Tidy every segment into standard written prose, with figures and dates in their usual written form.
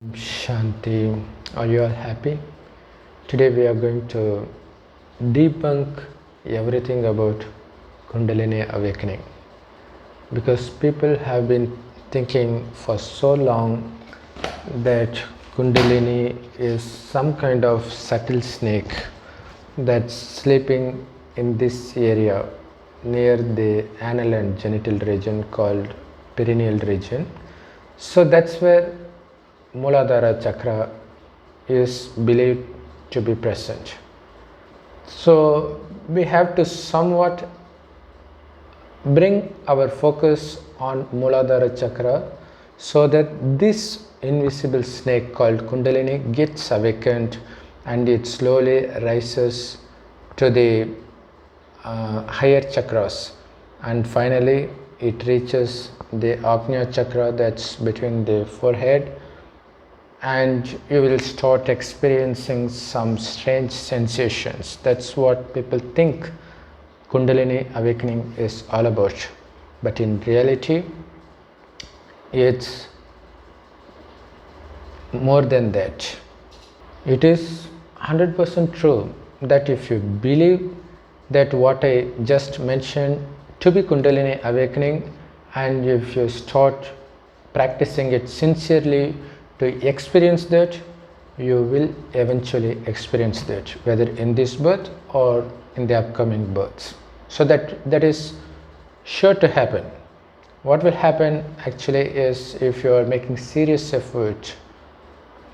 Shanti, are you all happy? Today we are going to debunk everything about Kundalini awakening because people have been thinking for so long that Kundalini is some kind of subtle snake that's sleeping in this area near the anal and genital region called perineal region. So that's where muladhara chakra is believed to be present. So we have to somewhat bring our focus on muladhara chakra so that this invisible snake called Kundalini gets awakened and it slowly rises to the higher chakras, and finally it reaches the Agnya chakra that's between the forehead, and you will start experiencing some strange sensations. That's what people think Kundalini awakening is all about. But in reality, it's more than that. It is 100% true that if you believe that what I just mentioned to be Kundalini awakening, and if you start practicing it sincerely to experience that, you will eventually experience that, whether in this birth or in the upcoming births. So that is sure to happen. What will happen actually is, if you are making serious effort,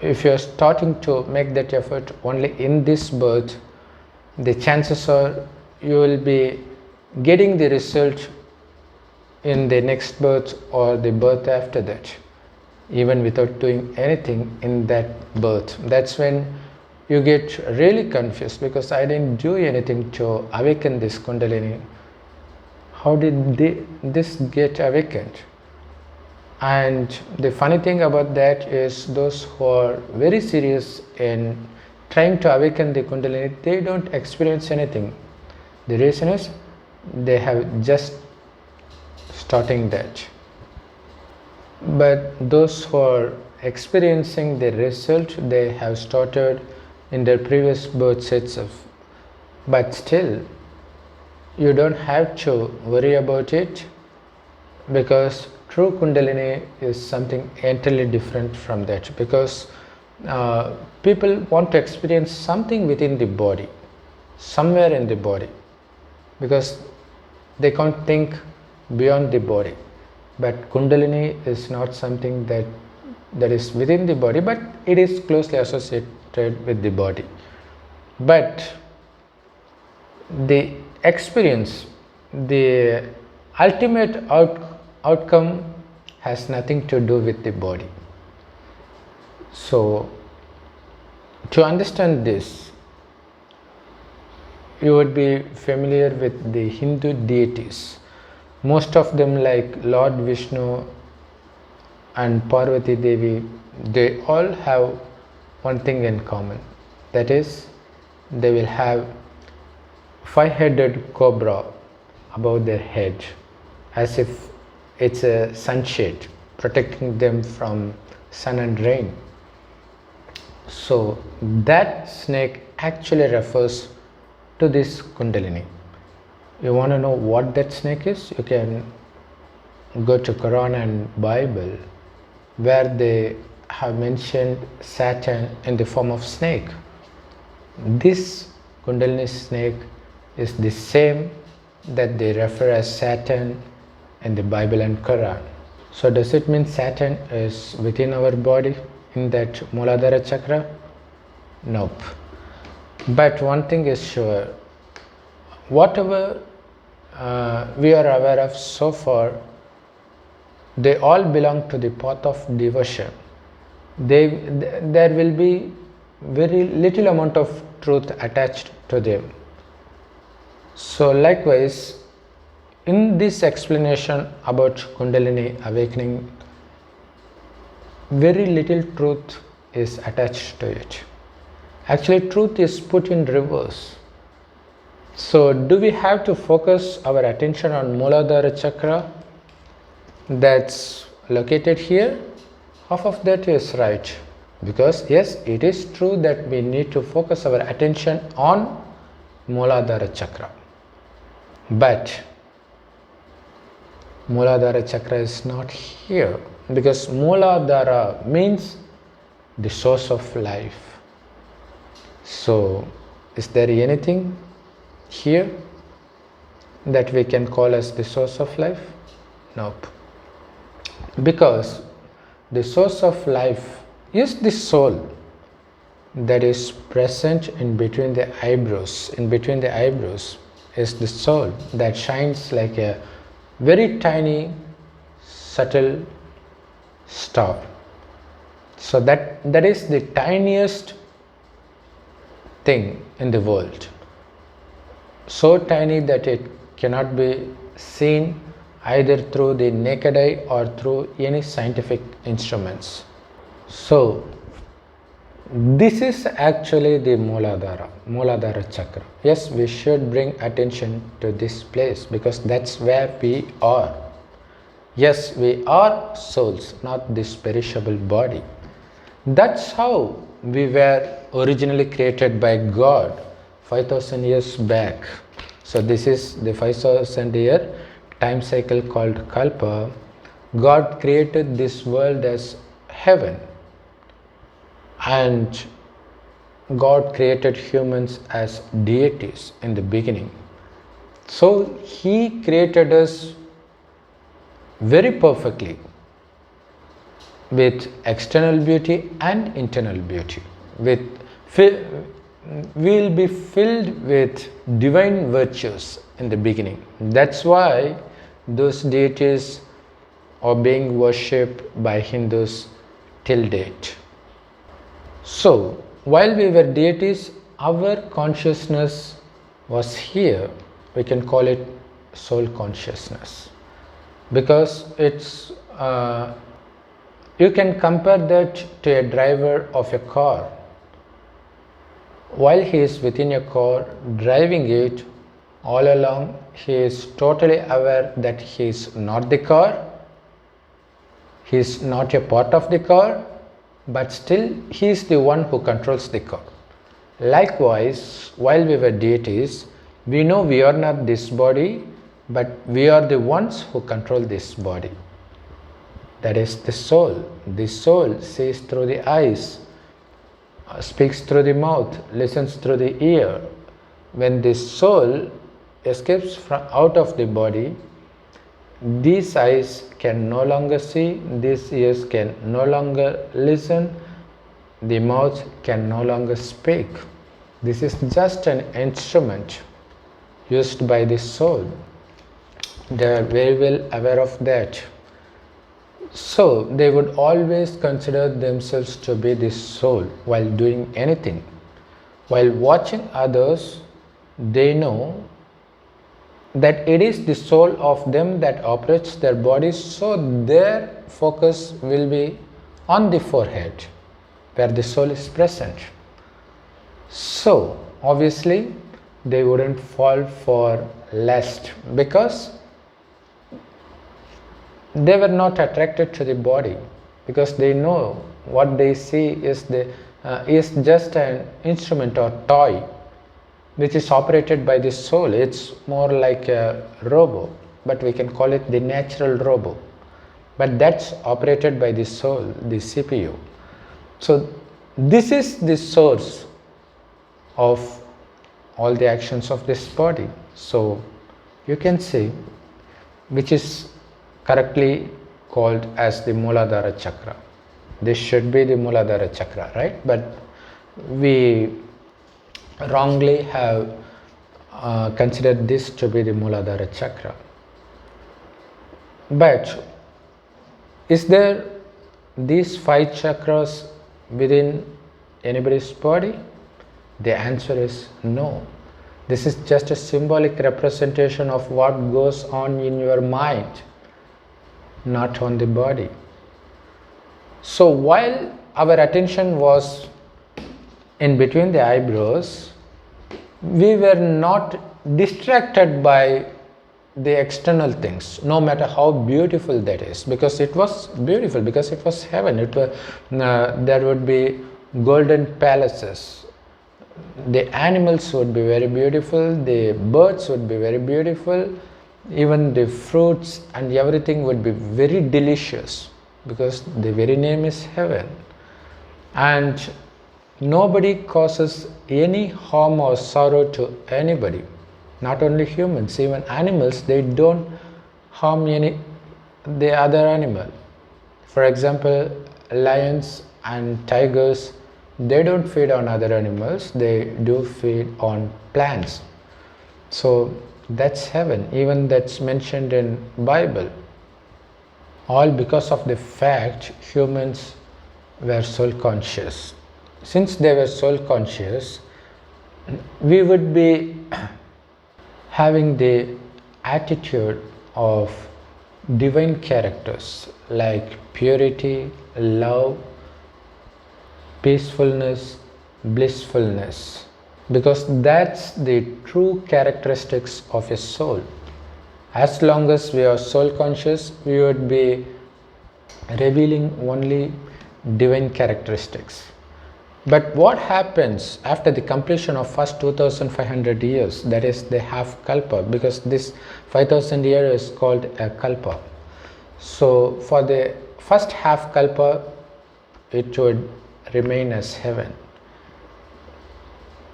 if you are starting to make that effort only in this birth, the chances are you will be getting the result in the next birth or the birth after that, even without doing anything in that birth. That's when you get really confused, because I didn't do anything to awaken this Kundalini. How did this get awakened? And the funny thing about that is, those who are very serious in trying to awaken the Kundalini, they don't experience anything. The reason is they have just starting that. But those who are experiencing the result, they have started in their previous births itself. But still, you don't have to worry about it, because true Kundalini is something entirely different from that. Because people want to experience something within the body, somewhere in the body, because they can't think beyond the body. But Kundalini is not something that is within the body, but it is closely associated with the body. But the experience, the ultimate outcome has nothing to do with the body. So to understand this, you would be familiar with the Hindu deities. Most of them, like Lord Vishnu and Parvati Devi, they all have one thing in common. That is, they will have 5-headed cobra above their head, as if it's a sunshade protecting them from sun and rain. So that snake actually refers to this Kundalini. You want to know what that snake is? You can go to Quran and Bible, where they have mentioned Satan in the form of snake. This Kundalini snake is the same that they refer as Satan in the Bible and Quran. So does it mean Satan is within our body in that muladhara chakra? Nope. But one thing is sure, whatever we are aware of so far, they all belong to the path of devotion. There will be very little amount of truth attached to them. So likewise, in this explanation about Kundalini awakening, very little truth is attached to it. Actually, truth is put in reverse. So do we have to focus our attention on muladhara chakra that's located here? Half of that is right. Because yes, it is true that we need to focus our attention on muladhara chakra, but muladhara chakra is not here, because muladhara means the source of life. So is there anything here that we can call as the source of life? Nope. Because the source of life is the soul that is present in between the eyebrows. In between the eyebrows is the soul that shines like a very tiny, subtle star. So that is the tiniest thing in the world. So tiny that it cannot be seen either through the naked eye or through any scientific instruments. So this is actually the muladhara chakra. Yes, we should bring attention to this place because that's where we are. Yes, we are souls, not this perishable body. That's how we were originally created by God 5,000 years back. So this is the 5,000 year time cycle called Kalpa. God created this world as heaven, and God created humans as deities in the beginning. So He created us very perfectly with external beauty and internal beauty. We'll be filled with divine virtues in the beginning. That's why those deities are being worshipped by Hindus till date. So while we were deities, our consciousness was here. We can call it soul consciousness, because it's you can compare that to a driver of a car. While he is within a car driving it, all along he is totally aware that he is not the car, he is not a part of the car, but still he is the one who controls the car. Likewise, while we were deities, we know we are not this body, but we are the ones who control this body. That is the soul. The soul sees through the eyes, speaks through the mouth, listens through the ear. When the soul escapes out of the body, these eyes can no longer see, these ears can no longer listen, the mouth can no longer speak. This is just an instrument used by the soul. They are very well aware of that. So they would always consider themselves to be the soul while doing anything. While watching others, they know that it is the soul of them that operates their bodies, so their focus will be on the forehead where the soul is present. So obviously they wouldn't fall for lust because they were not attracted to the body, because they know what they see is just an instrument or toy which is operated by the soul. It's more like a robo, but we can call it the natural robo, but that's operated by the soul, the CPU. So this is the source of all the actions of this body. So you can see which is correctly called as the muladhara chakra. This should be the muladhara chakra, right? But we wrongly have considered this to be the muladhara chakra. But is there these 5 chakras within anybody's body? The answer is no. This is just a symbolic representation of what goes on in your mind, not on the body. So while our attention was in between the eyebrows, we were not distracted by the external things, no matter how beautiful that is, because it was beautiful, because it was heaven. There would be golden palaces, the animals would be very beautiful, the birds would be very beautiful, even the fruits and everything would be very delicious, because the very name is heaven. And nobody causes any harm or sorrow to anybody, not only humans, even animals, they don't harm the other animal. For example, lions and tigers, they don't feed on other animals, they do feed on plants. So that's heaven, even that's mentioned in Bible. All because of the fact humans were soul conscious. Since they were soul conscious, we would be having the attitude of divine characters like purity, love, peacefulness, blissfulness, because that's the true characteristics of a soul. As long as we are soul conscious, we would be revealing only divine characteristics. But what happens after the completion of first 2500 years, that is the half kalpa, because this 5000 years is called a kalpa. So for the first half kalpa, it would remain as heaven,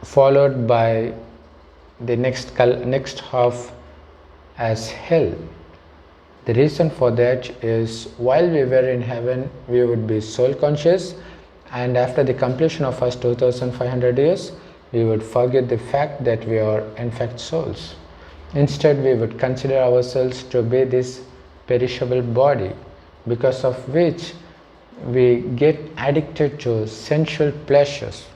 followed by the next half as hell. The reason for that is, while we were in heaven, we would be soul conscious, and after the completion of first 2500 years, we would forget the fact that we are in fact souls. Instead, we would consider ourselves to be this perishable body, because of which we get addicted to sensual pleasures,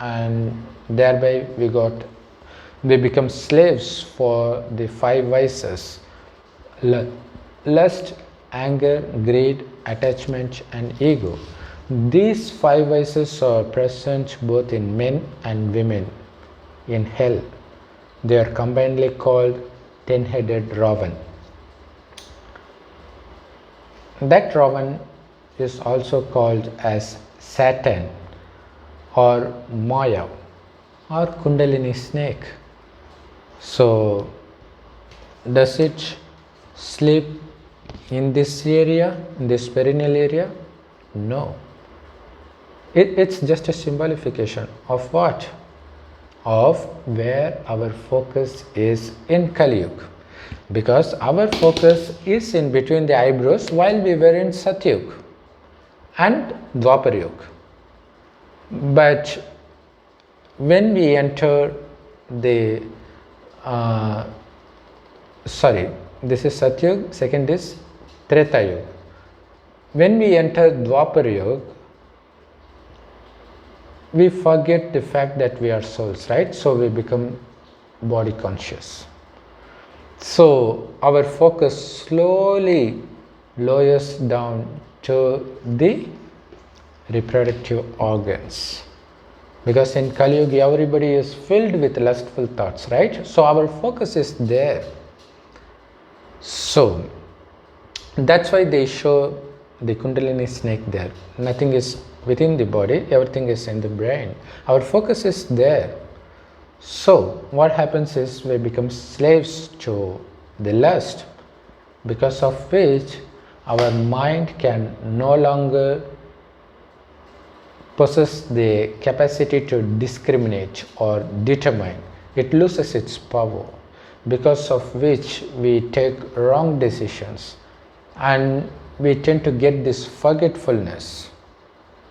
and thereby we become slaves for the five vices: lust, anger, greed, attachment, and ego. These five vices are present both in men and women in hell. They are combinedly called 10-headed Ravan. That Ravan is also called as Satan or Maya or Kundalini snake. So does it sleep in this area, in this perineal area? No. It's just a symbolification of what? Of where our focus is in Kali Yuga. Because our focus is in between the eyebrows while we were in Satyug and Dwapar Yuga. But when we enter the this is Satyug, second is Treta Yuga. When we enter Dwapar Yuga, we forget the fact that we are souls, right? So we become body conscious. So our focus slowly lowers down to the reproductive organs, because in Kali Yuga everybody is filled with lustful thoughts, right? So our focus is there. So that's why they show the Kundalini snake there. Nothing is within the body, everything is in the brain. Our focus is there. So what happens is we become slaves to the lust, because of which our mind can no longer possess the capacity to discriminate or determine. It loses its power, because of which we take wrong decisions and we tend to get this forgetfulness.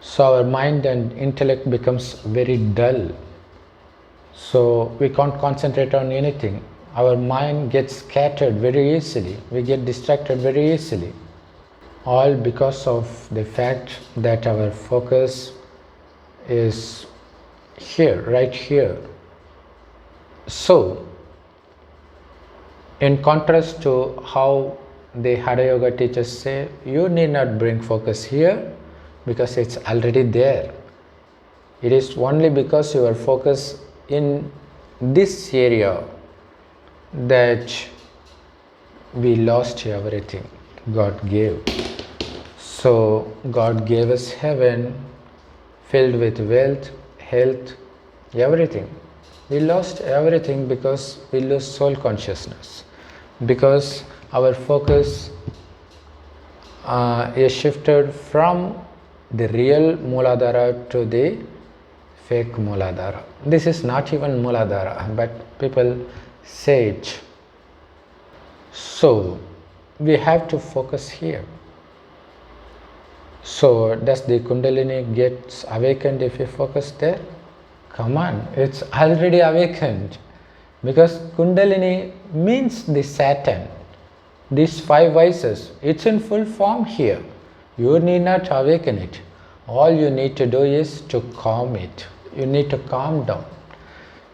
So our mind and intellect becomes very dull. So we can't concentrate on anything. Our mind gets scattered very easily. We get distracted very easily. All because of the fact that our focus is here, right here. So, in contrast to how the Hatha Yoga teachers say, you need not bring focus here because it's already there. It is only because you are focused in this area that we lost everything God gave. So God gave us heaven filled with wealth, health, everything. We lost everything because we lose soul consciousness, because our focus is shifted from the real muladhara to the fake muladhara. This is not even muladhara, but people say it. So we have to focus here. So does the Kundalini gets awakened if you focus there? Come on, it's already awakened, because Kundalini means the Saturn, these 5 vices. It's in full form here. You need not awaken it. All you need to do is to calm it. You need to calm down.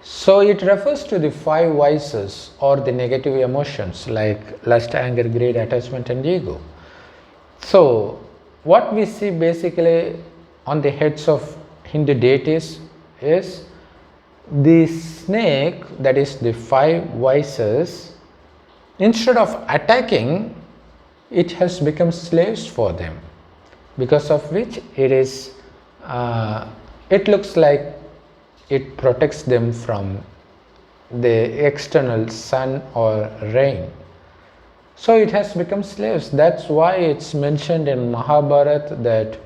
So it refers to the 5 vices or the negative emotions like lust, anger, greed, attachment and ego. So what we see basically on the heads of Hindu deities is the snake, that is the 5 vices. Instead of attacking, it has become slaves for them, because of which it looks like it protects them from the external sun or rain. So it has become slaves. That's why it's mentioned in Mahabharata that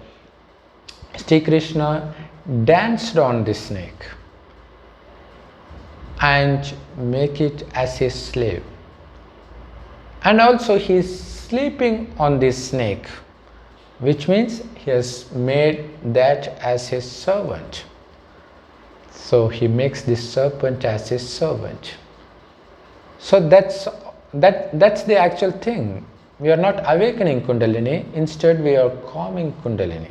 Sri Krishna danced on the snake and make it as his slave. And also he is sleeping on this snake, which means he has made that as his servant. So he makes this serpent as his servant. So that's the actual thing. We are not awakening Kundalini, instead we are calming Kundalini,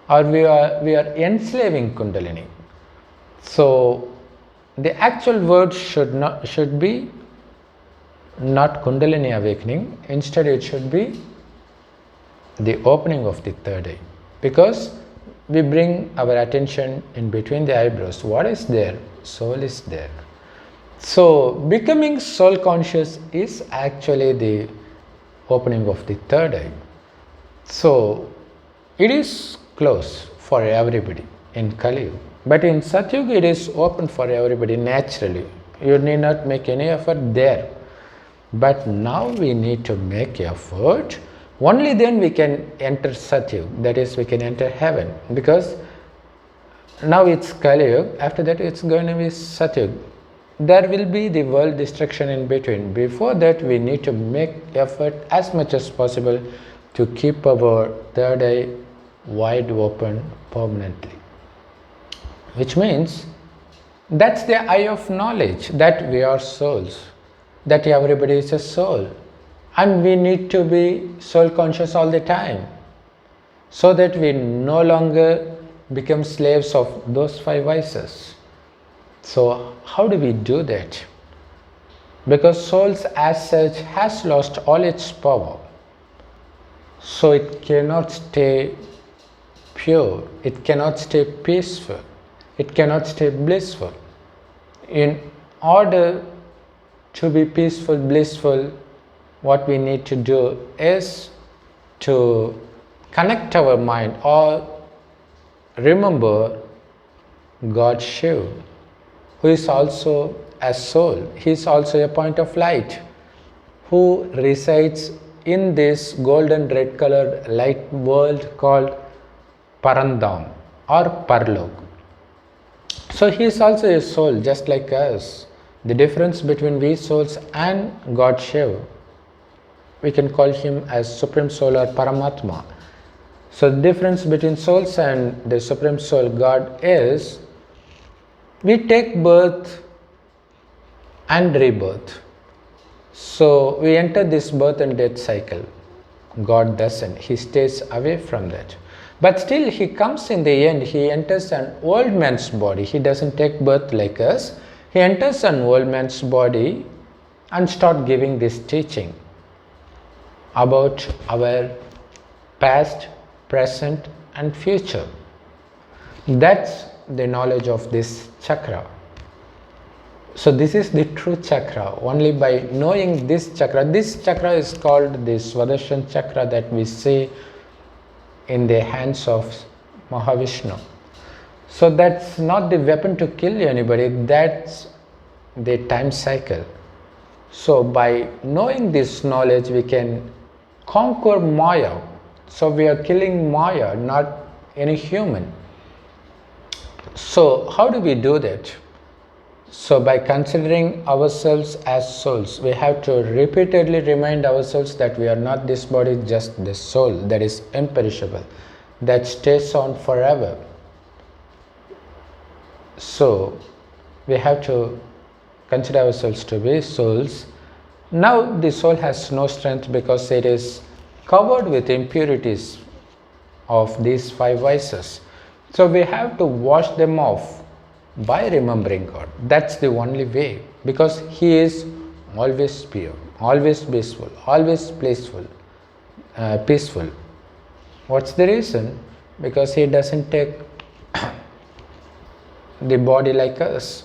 or we are enslaving Kundalini. So the actual word should be not Kundalini awakening, instead it should be the opening of the third eye, because we bring our attention in between the eyebrows. What is there? Soul is there. So becoming soul conscious is actually the opening of the third eye. So it is closed for everybody in Kali Yuga, but in Satyuga it is open for everybody naturally. You need not make any effort there. But now we need to make effort. Only then we can enter Satyuga, that is, we can enter heaven, because now it's Kali Yuga, after that it's going to be Satyuga. There will be the world destruction in between. Before that we need to make effort as much as possible to keep our third eye wide open permanently. Which means that's the eye of knowledge, that we are souls, that everybody is a soul. And we need to be soul conscious all the time, so that we no longer become slaves of those 5 vices. So how do we do that? Because souls as such has lost all its power. So it cannot stay pure, it cannot stay peaceful, it cannot stay blissful. In order to be peaceful, blissful, what we need to do is to connect our mind or remember God Shiva, who is also a soul. He is also a point of light, who resides in this golden red colored light world called Parandam or Parlok. So he is also a soul just like us. The difference between we souls and God Shiva, we can call him as Supreme Soul or Paramatma. So the difference between souls and the Supreme Soul God is, we take birth and rebirth. So we enter this birth and death cycle. God doesn't. He stays away from that. But still he comes in the end, he enters an old man's body. He doesn't take birth like us. He enters an old man's body and start giving this teaching about our past, present and future. That's the knowledge of this chakra. So this is the true chakra. Only by knowing this chakra is called the Swadharshana chakra that we see in the hands of Mahavishnu. So that's not the weapon to kill anybody, that's the time cycle. So by knowing this knowledge, we can conquer Maya. So we are killing Maya, not any human. So how do we do that? So by considering ourselves as souls, we have to repeatedly remind ourselves that we are not this body, just this soul that is imperishable, that stays on forever. So we have to consider ourselves to be souls. Now the soul has no strength because it is covered with impurities of these 5 vices. So we have to wash them off by remembering God. That's the only way, because He is always pure, always peaceful, always peaceful. What's the reason? Because He doesn't take the body like us.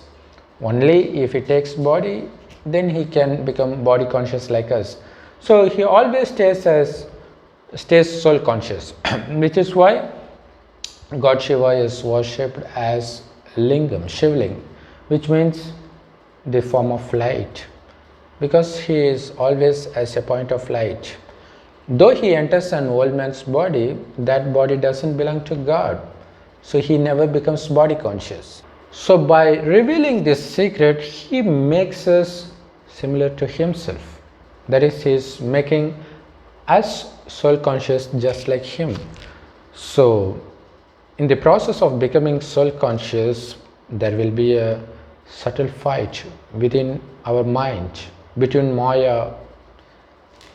Only if He takes body, then He can become body conscious like us. So He always stays soul conscious, which is why God Shiva is worshipped as Lingam, Shivling, which means the form of light, because He is always as a point of light. Though He enters an old man's body, that body doesn't belong to God, so He never becomes body conscious. So by revealing this secret, He makes us similar to Himself. That is, He is making us soul conscious just like Him. So in the process of becoming soul conscious, there will be a subtle fight within our mind between Maya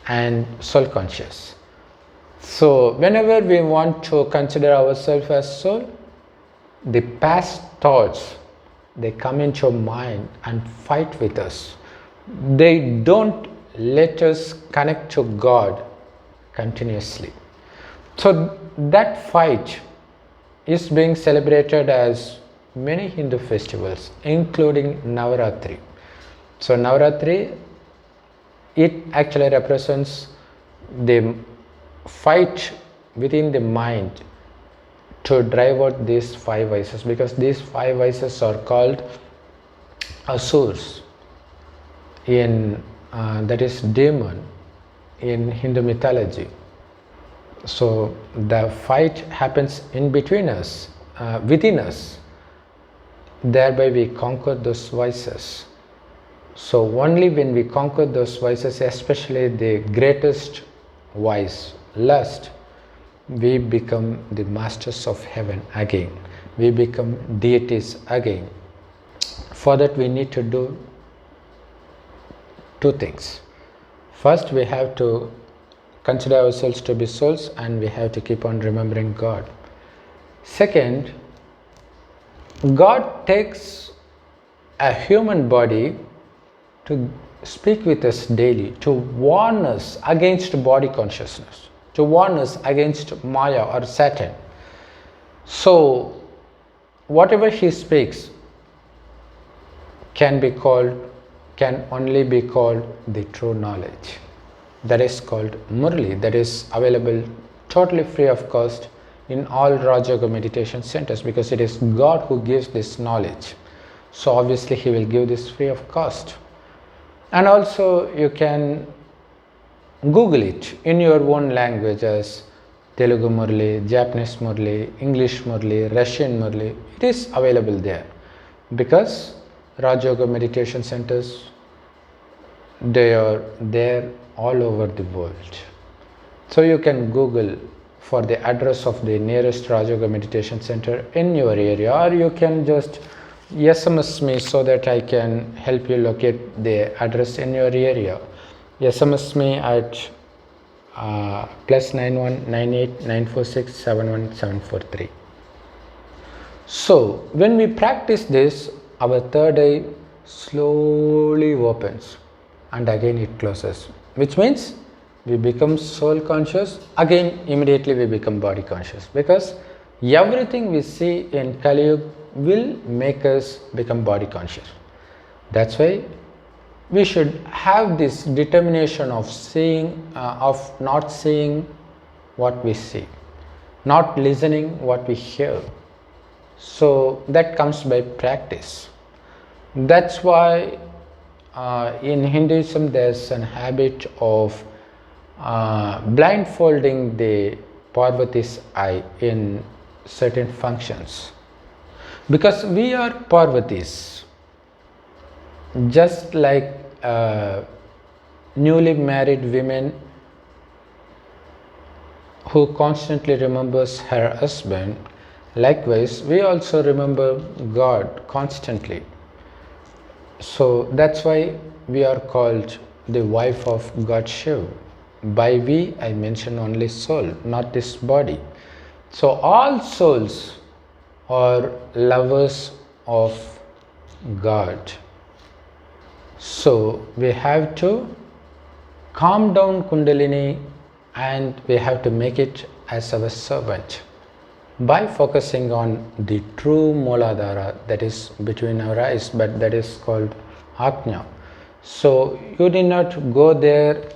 and soul conscious. So whenever we want to consider ourselves as soul, the past thoughts, they come into our mind and fight with us. They don't let us connect to God continuously. So that fight is being celebrated as many Hindu festivals, including Navaratri. So Navaratri, it actually represents the fight within the mind to drive out these 5 vices, because these 5 vices are called asurs in that is demon in Hindu mythology. So the fight happens in between us, within us, thereby we conquer those vices. So only when we conquer those vices, especially the greatest vice, lust, we become the masters of heaven again. We become deities again. For that we need to do 2 things. First, we have to consider ourselves to be souls, and we have to keep on remembering God. Second, God takes a human body to speak with us daily, to warn us against body consciousness, to warn us against Maya or Satan. So whatever He speaks can only be called the true knowledge. That is called Murli, that is available totally free of cost in all Raja Yoga meditation centers, because it is God who gives this knowledge. So obviously He will give this free of cost. And also you can Google it in your own language as Telugu Murli, Japanese Murli, English Murli, Russian Murli. It is available there, because Raja Yoga meditation centers, they are there all over the world. So you can Google for the address of the nearest Raja Yoga meditation center in your area, or you can just SMS me so that I can help you locate the address in your area. SMS me at +91 98 946 71743. So when we practice this, our third eye slowly opens and again it closes, which means we become soul conscious. Again immediately we become body conscious, because everything we see in Kali Yuga will make us become body conscious. That's why we should have this determination of not seeing what we see, not listening what we hear. So that comes by practice. That's why in Hinduism there's an habit of blindfolding the Parvati's eye in certain functions, because we are Parvatis, just like newly married women who constantly remembers her husband. Likewise, we also remember God constantly. So that's why we are called the wife of God Shiva. By we, I mention only soul, not this body. So all souls are lovers of God. So we have to calm down Kundalini and we have to make it as our servant by focusing on the true muladhara that is between our eyes, but that is called Ajna. So you did not go there,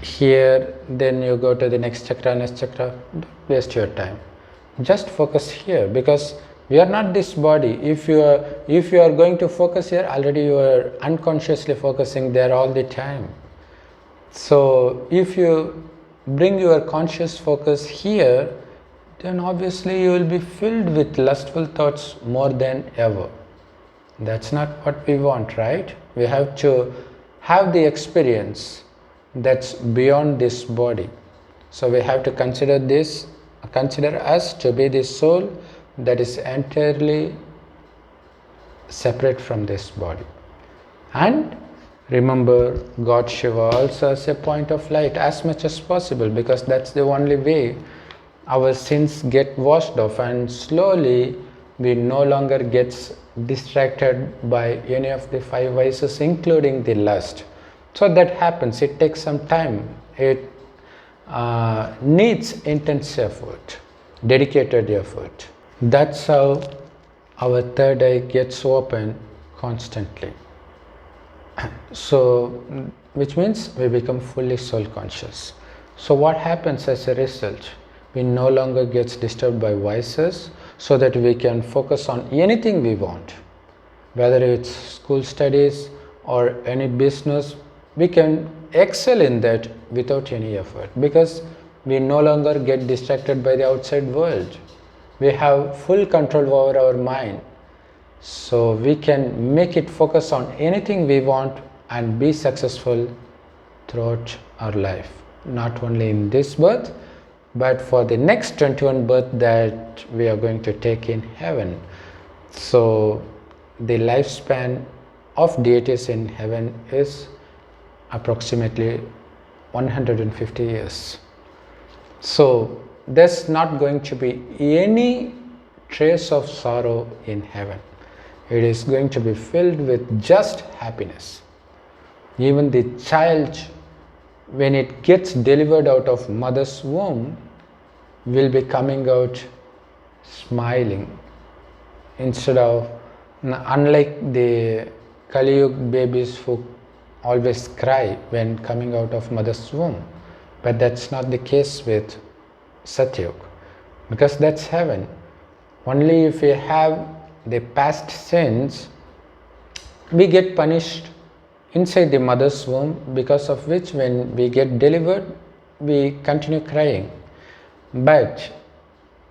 here, then you go to the next chakra, don't waste your time. Just focus here, because we are not this body. If you are going to focus here, already you are unconsciously focusing there all the time. So if you bring your conscious focus here, then obviously you will be filled with lustful thoughts more than ever. That's not what we want, right? We have to have the experience that's beyond this body. So we have to consider us to be the soul that is entirely separate from this body. And remember God Shiva also as a point of light as much as possible, because that's the only way our sins get washed off, and slowly we no longer gets distracted by any of the five vices, including the lust. So that happens. It takes some time. It needs intense effort, dedicated effort. That's how our third eye gets open constantly. So, which means we become fully soul conscious. So what happens as a result? We no longer gets disturbed by vices, so that we can focus on anything we want. Whether it's school studies or any business, we can excel in that without any effort, because we no longer get distracted by the outside world. We have full control over our mind. So we can make it focus on anything we want and be successful throughout our life. Not only in this birth, but for the next 21 birth that we are going to take in heaven. So the lifespan of deities in heaven is approximately 150 years. So there's not going to be any trace of sorrow in heaven. It is going to be filled with just happiness. Even the child, when it gets delivered out of mother's womb, will be coming out smiling, instead of, unlike the Kali Yuga babies who always cry when coming out of mother's womb. But that's not the case with Satyug, because that's heaven. Only if we have the past sins, we get punished inside the mother's womb, because of which when we get delivered, we continue crying. But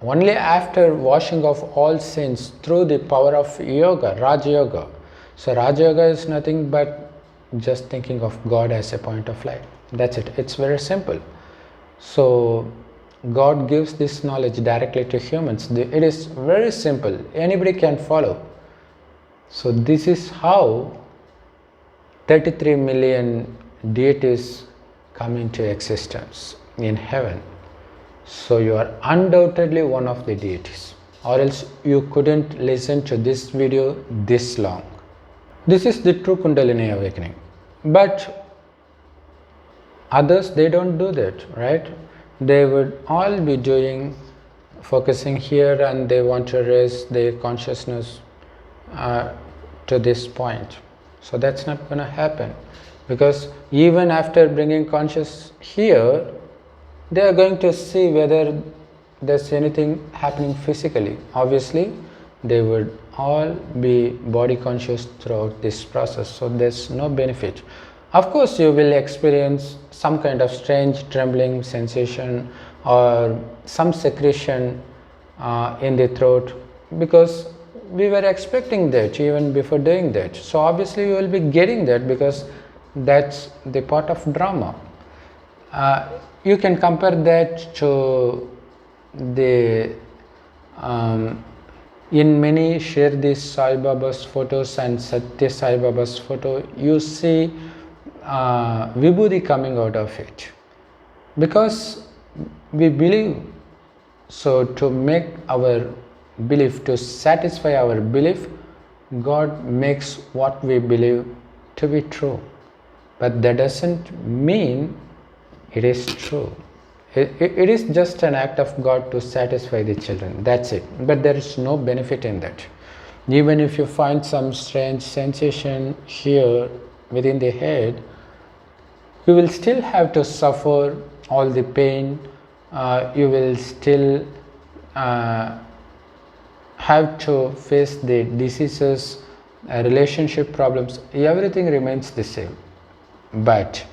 only after washing off all sins through the power of yoga, Raja Yoga. So Raja Yoga is nothing but just thinking of God as a point of light. That's it. It's very simple. So God gives this knowledge directly to humans. It is very simple. Anybody can follow. So this is how 33 million deities come into existence in heaven. So you are undoubtedly one of the deities, or else you couldn't listen to this video this long. This is the true Kundalini awakening. But others, they don't do that, right? They would all be focusing here, and they want to raise their consciousness to this point. So that's not going to happen, because even after bringing conscious here, they are going to see whether there's anything happening physically. Obviously they would all be body conscious throughout this process, so there's no benefit. Of course you will experience some kind of strange trembling sensation or some secretion in the throat, because we were expecting that even before doing that. So obviously you will be getting that, because that's the part of drama. You can compare that to the in many share these Sai Baba's photos and Satya Sai Baba's photo, you see vibhuti coming out of it, because we believe. So to make our belief, to satisfy our belief, God makes what we believe to be true, but that doesn't mean it is true. It is just an act of God to satisfy the children, that's it, but there is no benefit in that. Even if you find some strange sensation here within the head, you will still have to suffer all the pain, you will still have to face the diseases, relationship problems, everything remains the same. But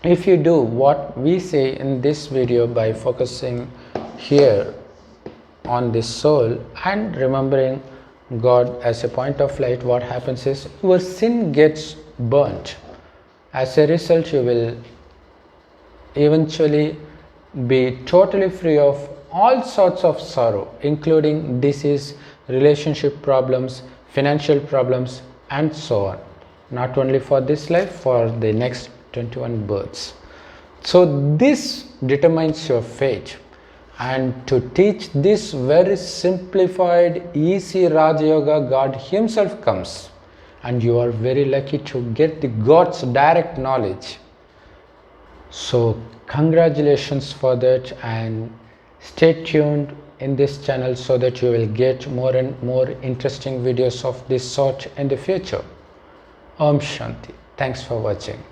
if you do what we say in this video by focusing here on the soul and remembering God as a point of light, what happens is your sin gets burnt. As a result, you will eventually be totally free of all sorts of sorrow, including disease, relationship problems, financial problems, and so on. Not only for this life, for the next 21 births. So this determines your fate. And to teach this very simplified, easy Raja Yoga, God Himself comes. And you are very lucky to get the God's direct knowledge. So congratulations for that, and stay tuned in this channel so that you will get more and more interesting videos of this sort in the future. Om Shanti. Thanks for watching.